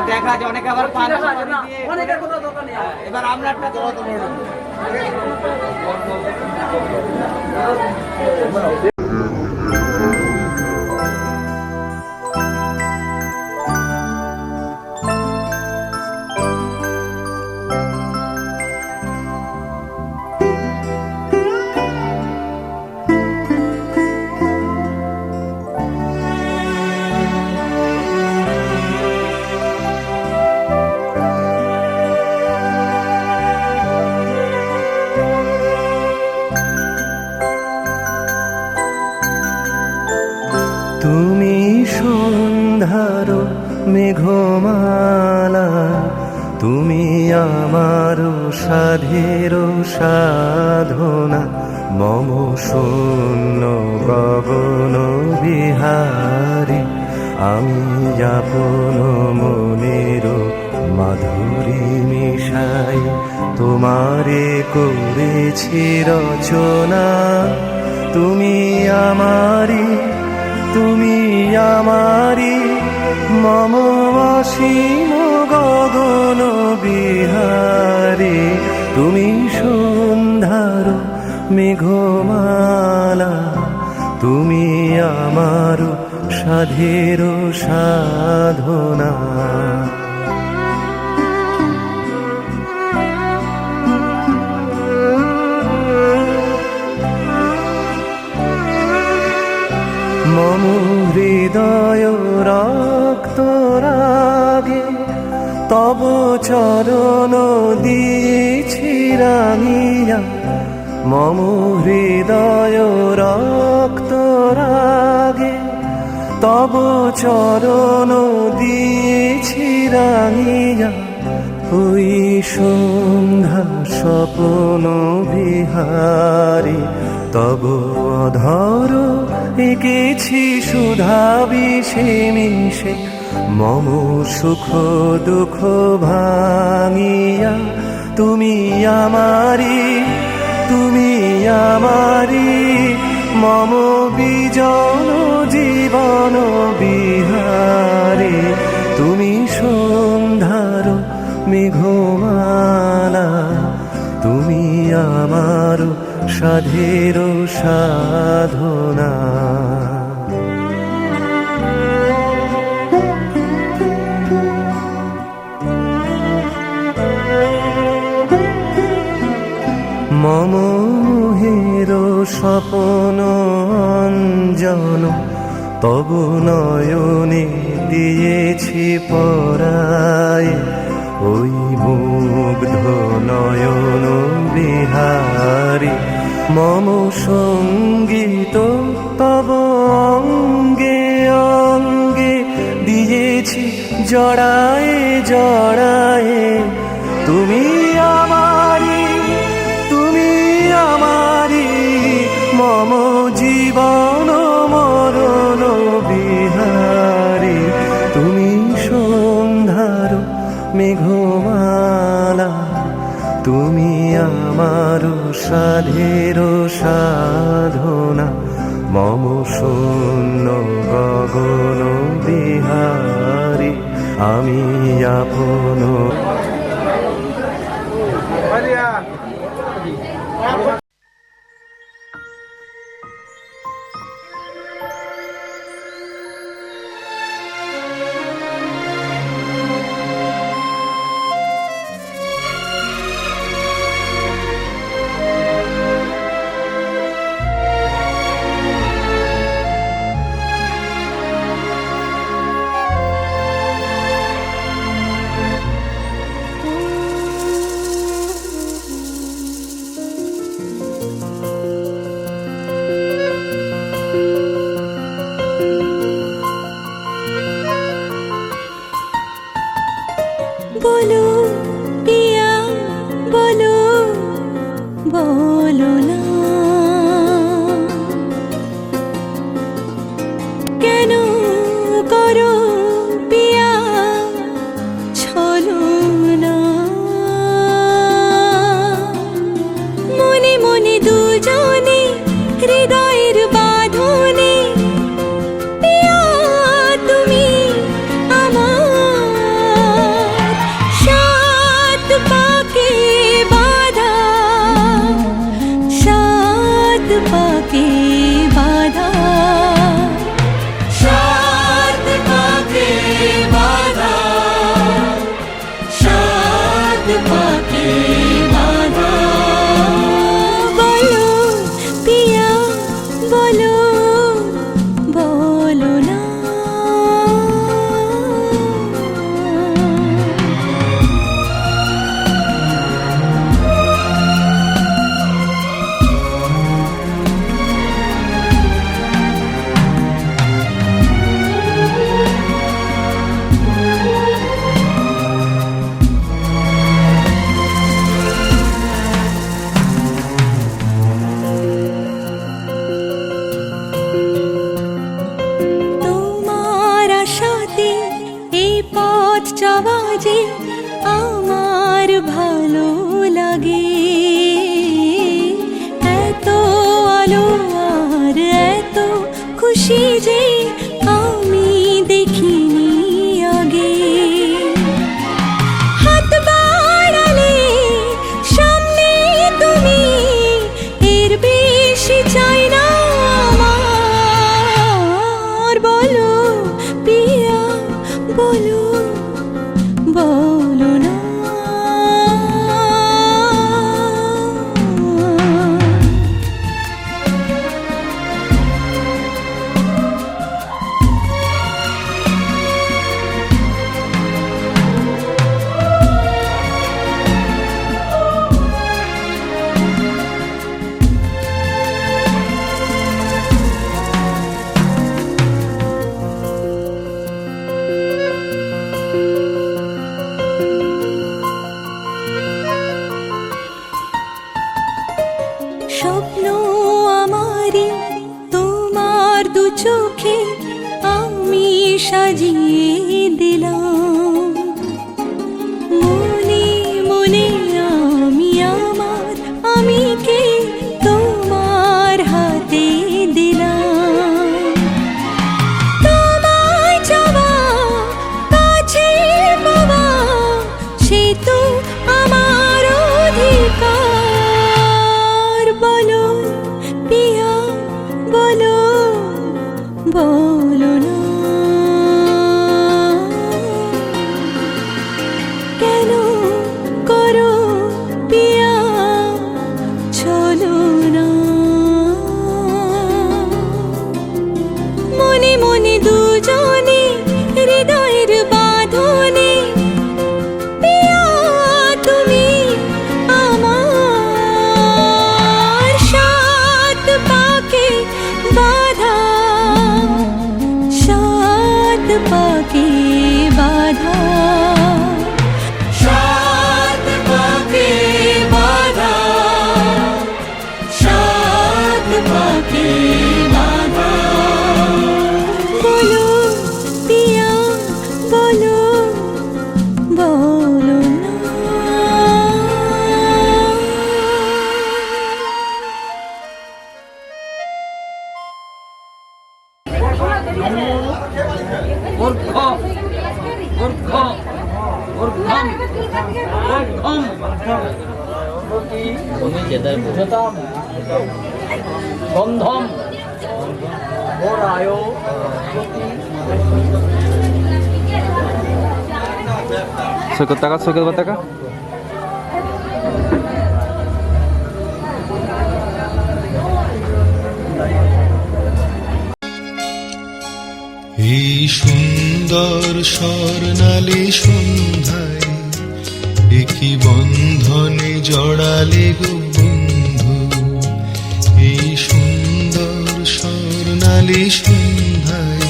দেখা যায় অনেকে আবার পান এবার আমরা একটা তুমি সন্ধ্যার মেঘমালা, তুমি আমার সাধের সাধনা, মম শূন্য গগন বিহারী, আমি আপন মনের মাধুরী মিশাই তোমারে করেছি রচনা। তুমি আমারি, তুমি আমারি, মম অসীম গগন বিহারী, তুমি সন্ধ্যার মেঘমালা, তুমি আমার সাধের সাধনা। মম হৃদয় রক্ত রাগে তব চরণ দিয়েছি রাঙিয়া, মম হৃদয় রক্ত রাগে তব চরণ দিয়েছি রাঙিয়া। ওই সন্ধ্যা স্বপ্ন বিহারী, তব অধর এঁকেছি সুধা বিষে মিশে, মম সুখ দুঃখ ভাঙিয়া। তুমি আমারি, তুমি আমারি, মম বিজন জীবন বিহারী, তুমি সন্ধ্যার মেঘমালা, তুমি আমার সাধের সাধনা। মম মোহের স্বপ্ন অঞ্জন, তব নয়নে দিয়েছি পরায়, ওই মুগ্ধ নয়ন বিহারী, মম সঙ্গীত তব অঙ্গে অঙ্গে দিয়েছি জড়ায়ে জড়ায়ে। তুমি আমারি, তুমি আমারি, মম জীবন মরণ বিহারী, তুমি সন্ধ্যার মেঘমালা, তুমি আমার সাধের সাধনা, মম শূন্য গগন বিহারী, আমি আপন। बोलो पिया बोलो बोलो ना केनो करो पिया छलो ना मने मने दुजने हृदयेर बाँधने पिया तुमी आमार পথ চাওয়া যে আমার ভালো লাগে। এত আলো আর এত খুশি যে আমি দেখিনি আগে। হাত বাড়ালে সামনে তুমি, এর বেশি চাই না আমার। বলো পিয়া বলো, বলো না। স্বপ্ন আমারই তোমার দু চোখে আমি সাজিয়ে দিলাম। মনে মনে আমি আমার আমিকে তোমার হাতে দিলাম। তোমায় চাওয়া কাছে পাওয়া সে তো আমার অধিকার। বলো পিয়া বলো, বলো না। কেন করো পিয়া চলো না। মনে মনে দুজনে হৃদয়ের বাঁধনে পিয়া তুমি আমার। সাত পাকে বাধা, সাত পাকে বাধা, সাত পাকে বাধা, সাত পাকে বাধা। বলো পিয়া বলো, বলো না। মূর্খ মূর্খ মূর্খম মূর্খম গন্ধম মোরায় সৈকত টাকা, সৈকত টাকা। এই সুন্দর স্বর্ণালী সন্ধ্যায় একই বন্ধনে জড়ালে গো বন্ধু। এই সুন্দর স্বর্ণালী সন্ধ্যায়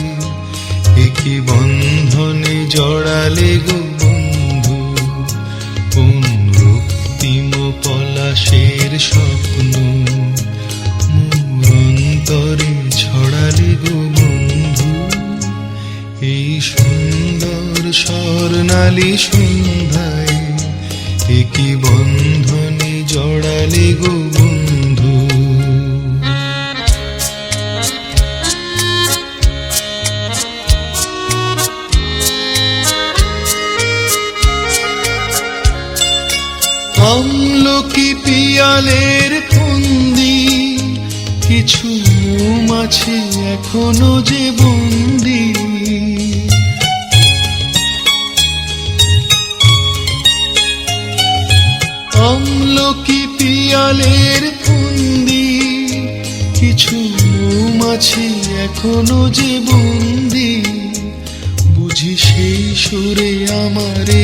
একই বন্ধনে জড়ালে গো বন্ধু। কোন রক্তিম পলাশের স্বপ্ন মোর অন্তরে ছড়ালে গো বন্ধু। এই সুন্দর স্বর্ণালী সন্ধ্যায় একই বন্ধনে জড়ালে গো বন্ধু। আমলকি পিয়ালের ফন্দি, কিছু মৌমাছি এখনো যে বন্দি। আমলকি পিয়ালের ফন্দি, কিছু মৌমাছি এখনো যে বন্দি। বুঝি সেই সুরে আমারে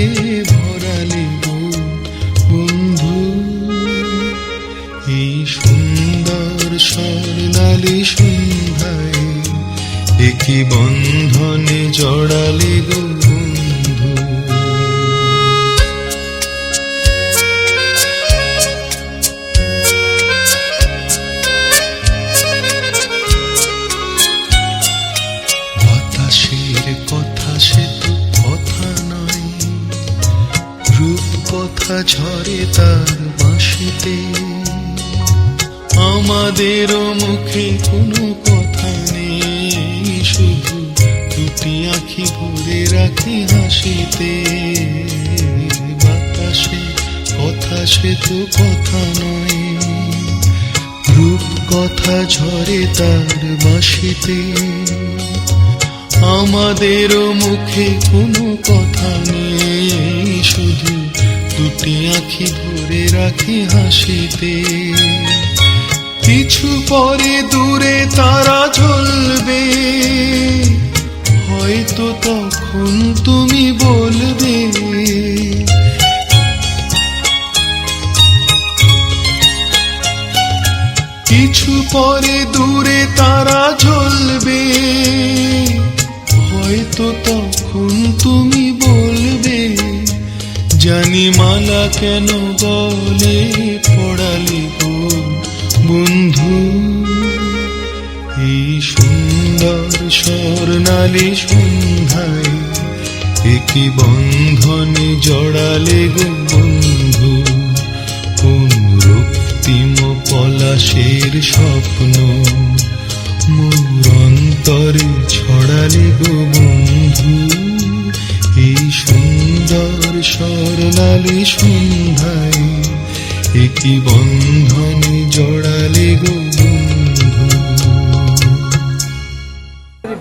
ভরালে গো বন্ধু। এই সুন্দর স্বর্ণালী সন্ধ্যায় একই বন্ধনে জড়ালে গো বন্ধু। বাতাসের কথা সে তো কথা নয়, কথা ঝরে তার বাঁশিতে, আমাদেরও মুখে কোনো কথা নেই, শুধু দুটি আঁখি ভরে রাখি হাসিতে। বাতাসে কথা সে তো কথা নয়, রূপ কথা ঝরে তার বাঁশিতে, আমাদেরও মুখে কোনো কথা নেই, শুধু দুটি আঁখি ভরে রাখি হাসিতে। কিছু পরে দূরে তারা জ্বলবে, হয়তো তখন তুমি বলবে, কিছু পরে দূরে তারা জ্বলবে, হয়তো তখন তুমি বলবে, জানি মালা কেন বলে পড়ালি গো বন্ধু। এই সুন্দর স্বর্ণালী সন্ধ্যায় একই বন্ধনে জড়ালে গো বন্ধু, কোন রক্তিম পলাশের স্বপ্ন মোর অন্তরে ছড়ালে গো বন্ধু। এই সুন্দর স্বর্ণালী সন্ধ্যায় একই বন্ধনে জড়ালে গো বন্ধু।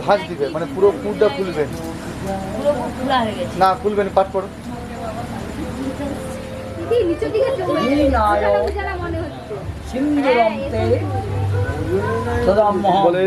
ভাগ দিবে মানে পুরো পুরটা খুলবেন, পুরো খোলা হয়ে গেছে। না খুলবেন, পাঠ করো। সিন্দুরম তে সদা মহা বলে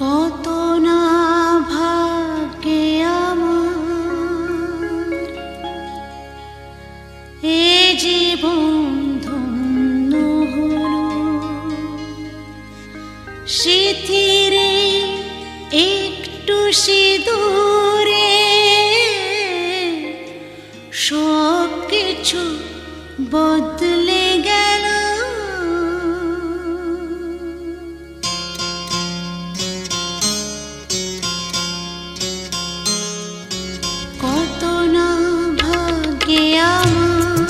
কত না ভাগ্যে আমার এ জীবন ধন্য হলো, স্মৃতিরে একটু সিঁদুরে সব কিছু বদলে গেল। কত না ভাগ্যে আমার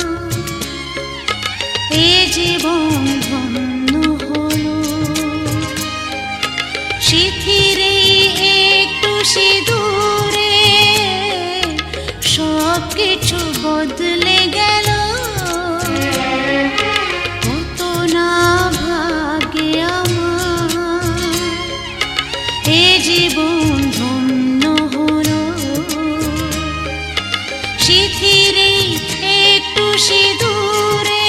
এ জীবন ধন্য হলো, স্মৃতিরে একটু সিঁদুরে সব কিছু বদলে গেল। কত না ভাগ্যে আমার এ জীবন ধন্য হলো, স্মৃতিরে একটু সিঁদুরে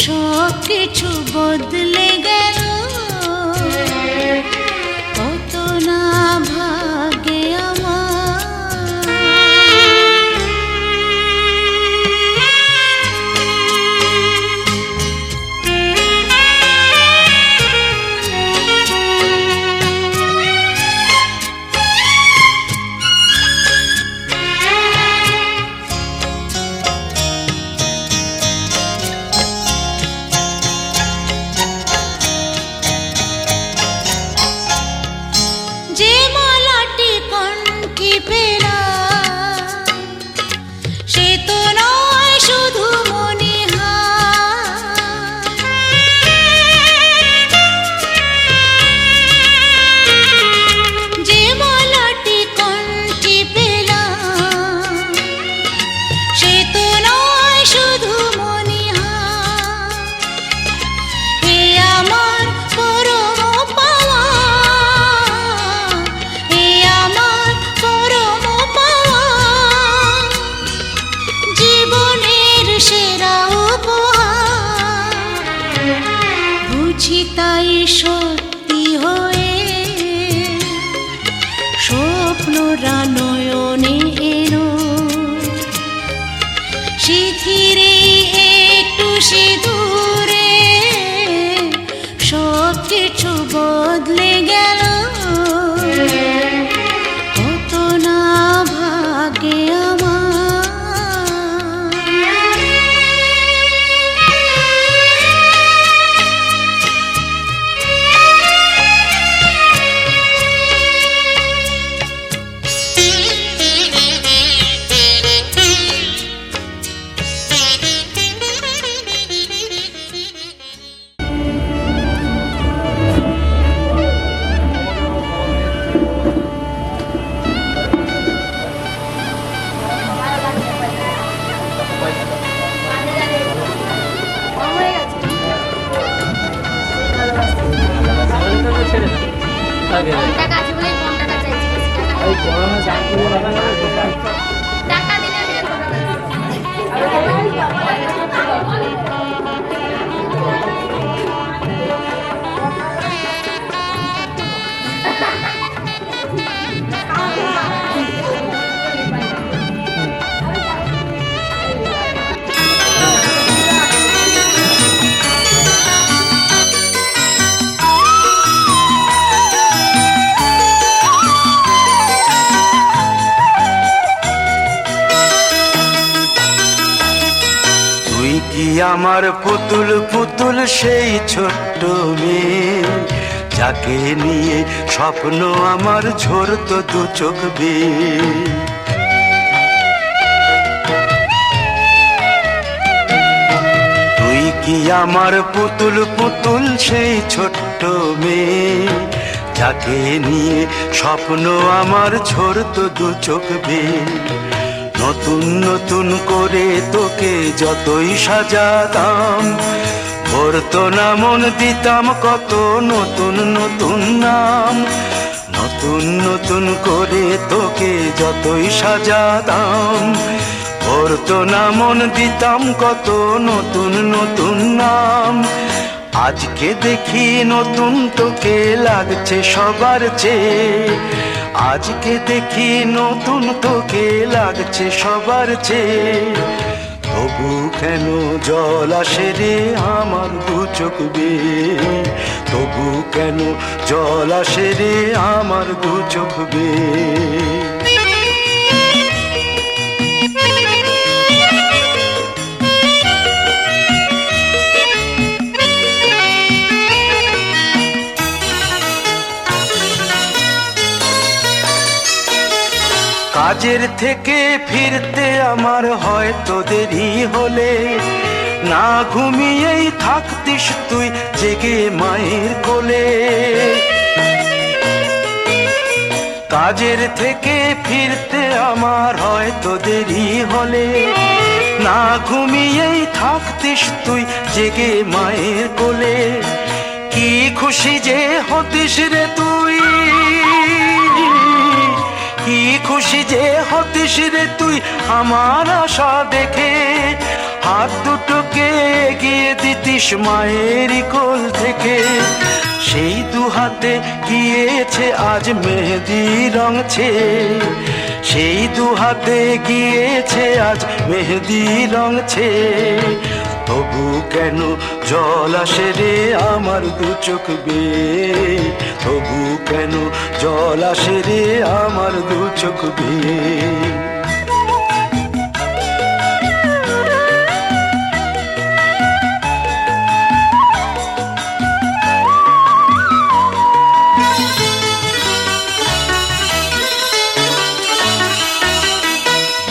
সব কিছু বদলে গেল। কত না ভাগ্যে আমার। যে মালাটি কণ্ঠে পেলাম সে তো নয় শুধু মনিহার, যে মালাটি কণ্ঠে পেলাম সে তো নয় শুধু মনিহার। হে আমার পরম পাওয়া, হে আমার পরম পাওয়া, জীবনের সেরা উপহার। বুঝি তাই সত্যি হয়ে স্বপ্নরা নয়নে এলো, স্মৃতিরে একটু সিঁদুরে সব কিছু বদলে গেল। কত না ভাগ্যে আমার আমার পুতুল পুতুল সেই ছোট্ট মেয়ে, যাকে নিয়ে স্বপ্ন আমার ঝরতো দু চোখ বেয়ে। তুই কি আমার পুতুল পুতুল সেই ছোট্ট মেয়ে, যাকে নিয়ে স্বপ্ন আমার ঝরতো দু চোখ বেয়ে। নতুন নতুন করে তোকে যতই সাজাতাম, ভরতো না মন, দিতাম কত নতুন নতুন নাম। নতুন নতুন করে তোকে যতই সাজাতাম, ভরতো না মন, দিতাম কত নতুন নতুন নাম। আজকে দেখি নতুন তোকে লাগছে সবার চেয়ে, আজকে দেখি নতুন তোকে লাগছে সবার চেয়ে। তবু কেন জল আসে রে আমার দু চোখ বেয়ে, তবু কেন জল আসে রে আমার দু চোখ বেয়ে। কাজের থেকে ফিরতে আমার হয়তো দেরি হলে, না ঘুমিয়েই থাকতিস তুই জেগে মায়ের কোলে। কাজের থেকে ফিরতে আমার হয়তো দেরি হলে, না ঘুমিয়েই থাকতিস তুই জেগে মায়ের কোলে। কি খুশি যে হতিস রে তুই, কি খুশি যে হতিস রে তুই আমার আশা দেখে। হাত দুটোকে এগিয়ে দিতিস মায়ের কোল থেকে, সেই দু হাতে গিয়েছে আজ মেহেদি রং ছেয়ে। সেই দু হাতে গিয়েছে আজ মেহেদি রং ছেয়ে। তবু কেন জল আসে রে আমার দু চোখ বেয়ে, তবু কেন জল আসে রে আমার দু চোখ বেয়ে।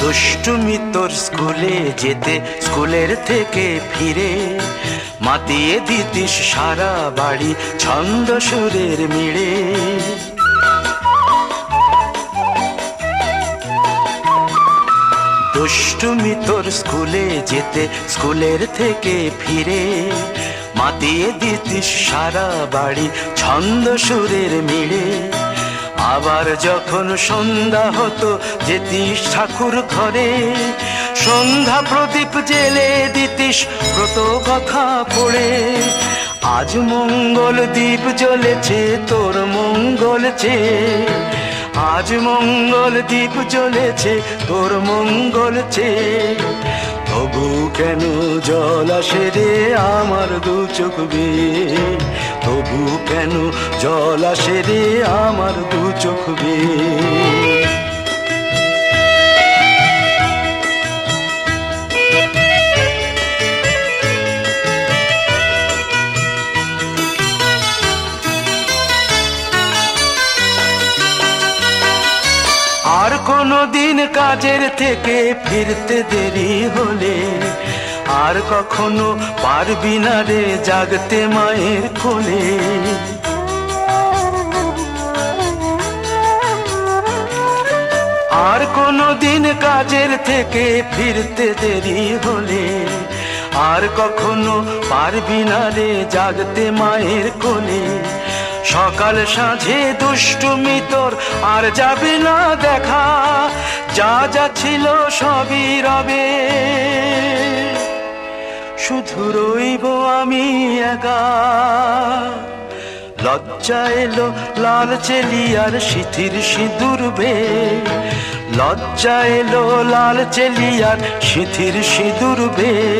দুষ্টুমি তোর স্কুলে যেতে, স্কুলের থেকে ফিরে মাতিয়ে দিতিস সারা বাড়ি ছন্দ সুরের মিড়ে। দুষ্টুমি তোর স্কুলে যেতে, স্কুলের থেকে ফিরে মাতিয়ে দিতিস সারা বাড়ি ছন্দ সুরের মিড়ে। আবার যখন সন্ধ্যা হতো যেতিস ঠাকুর ঘরে, সন্ধ্যা প্রদীপ জেলে দিতিস ব্রত কথা পড়ে। আজ মঙ্গল দ্বীপ জ্বলেছে তোর মঙ্গল চেয়ে, আজ মঙ্গল দ্বীপ জ্বলেছে তোর মঙ্গল চেয়ে। তবু কেন জল আসে রে আমার দু চোখ বেয়ে, তবু কেন জল আসে রে আমার দু চোখ বেয়ে। আর কোনো দিন কাজের থেকে ফিরতে দেরি হলে, আর কখনো পারবি না রে জাগতে মায়ের কোলে। আর কোনো দিন কাজের থেকে ফিরতে দেরি হলে, আর কখনো পারবি না রে জাগতে মায়ের কোলে। সকাল সাঁঝে দুষ্টুমি তোর আর যাবে না দেখা, যা যা ছিল সবই রবে, শুধু রইব আমি একা। লজ্জা এলো লাল চেলিয়ার সিথির সিঁদুর বেয়ে, লজ্জা এলো লাল চেলিয়ার সিথির সিঁদুর বেয়ে।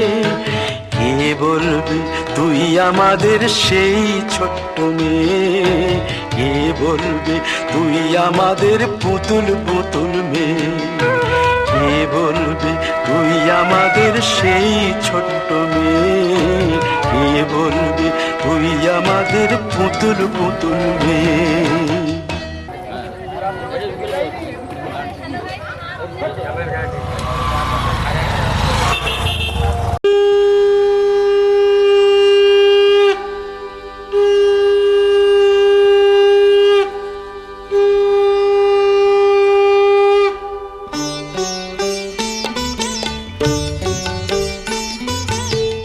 কে বলবে তুই আমাদের সেই ছোট্ট মেয়ে, কে বলবে তুই আমাদের পুতুল পুতুল মেয়ে, কে বলবে তুই আমাদের সেই ছোট্ট মেয়ে, কে বলবে তুই আমাদের পুতুল পুতুল মেয়ে।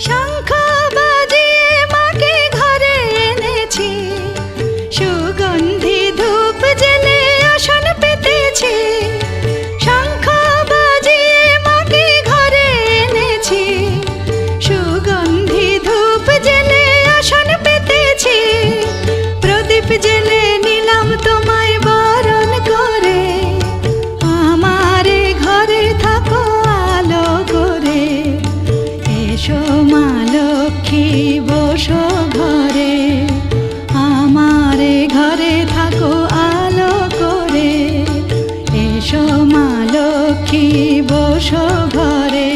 শঙ্খ বাজিয়ে মাকে ঘরে এনেছি, সুগন্ধি ধূপ জেলে আসন পেতেছি। শঙ্খ বাজিয়ে মাকে ঘরে এনেছি, সুগন্ধি ধূপ জেলে আসন পেতেছি। প্রদীপ জেলে নিলাম তোমায় বরণ করে, আমারে ঘরে থাকো আলো করে। এসো মা লক্ষ্মী বসো ঘরে, আমারে ঘরে থাকো আলো করে। এসো মা লক্ষ্মী বসো ঘরে,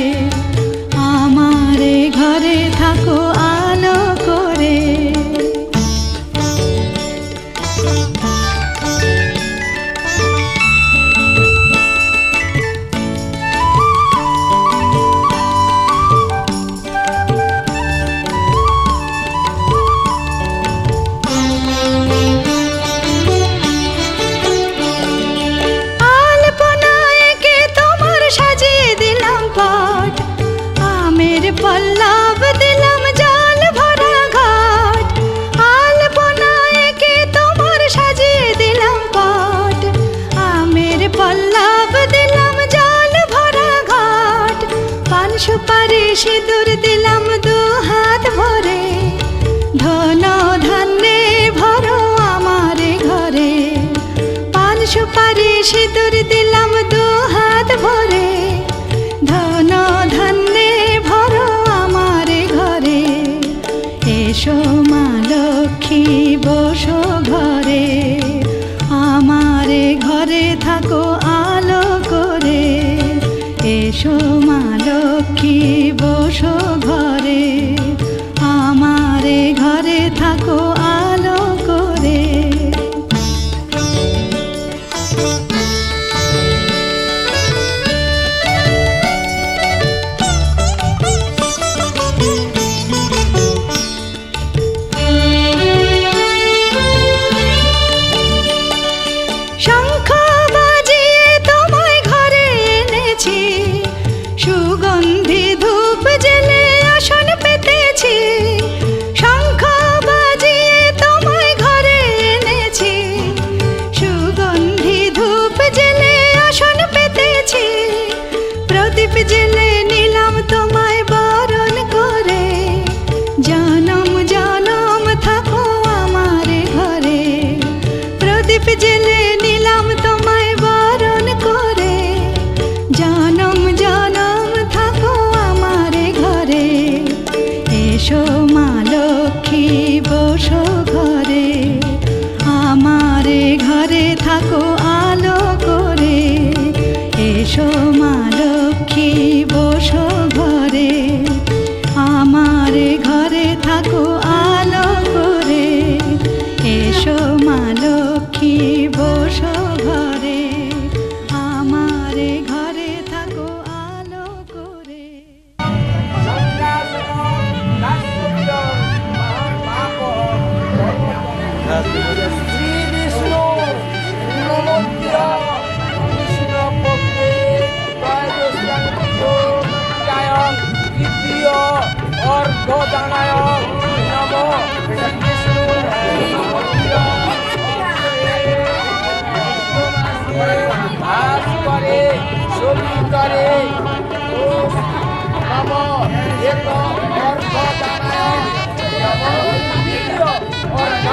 আমারে ঘরে থাকো আলো করে। আলপনায় কে তোমার সাজিয়ে দিলাম পট, আমের পল্লব দিলাম জল ভরা ঘাট। আলপনায় কে তোমার সাজিয়ে দিলাম পট, আমের পল্লব দিলাম জল ভরা ঘাট। পান সুপারি সিঁদুর দিলাম দু হাত ভরে, ধন ধান্যে ভরো আমারে ঘরে। পান সুপারি সিঁদুর দিলাম দু হাত ভরে, ধন ধান্যে ভরো আমারে ঘরে। এসো মা লক্ষ্মী বসো ঘরে, আমারে ঘরে থাকো আলো করে। এসো মা লক্ষ্মী বসো ঘরে, আমারে ঘরে থাকো আলো করে। শঙ্খ বাজিয়ে তোমায় ঘরে এনেছি, সুগন্ধি ধূপ জেলে আসন পেতেছি। শঙ্খ বাজিয়ে তোমায় ঘরে এনেছি, সুগন্ধি ধূপ জেলে আসন পেতেছি। প্রদীপ জেলে নিলাম তোমায় বরণ করে, জনম জনম থাকো আমারে ঘরে। প্রদীপ জেলে নিলাম তোমায় বরণ করে, জনম জনম থাকো আমারে ঘরে। এসো মা লক্ষ্মী বসো ঘরে, আমারে ঘরে থাকো আলো করে। এসো মা লক্ষ্মী বসো ঘরে, আমারে ঘরে থাকো আলো করে। এসো মা লক্ষ্মী বসো ঘরে, আমারে ঘরে থাকো আলো করে। শ্রী বিষ্ণু পূর্ণমন্ত্র কৃষ্ণ পক্ষে ত্রয়োদশ্যায়ন তৃতীয় অর্ধদানায় নম শ্রী বিষ্ণু ভাস করে ছবি করে নম এক অর্ধদানায় নম তৃতীয় অর্ধ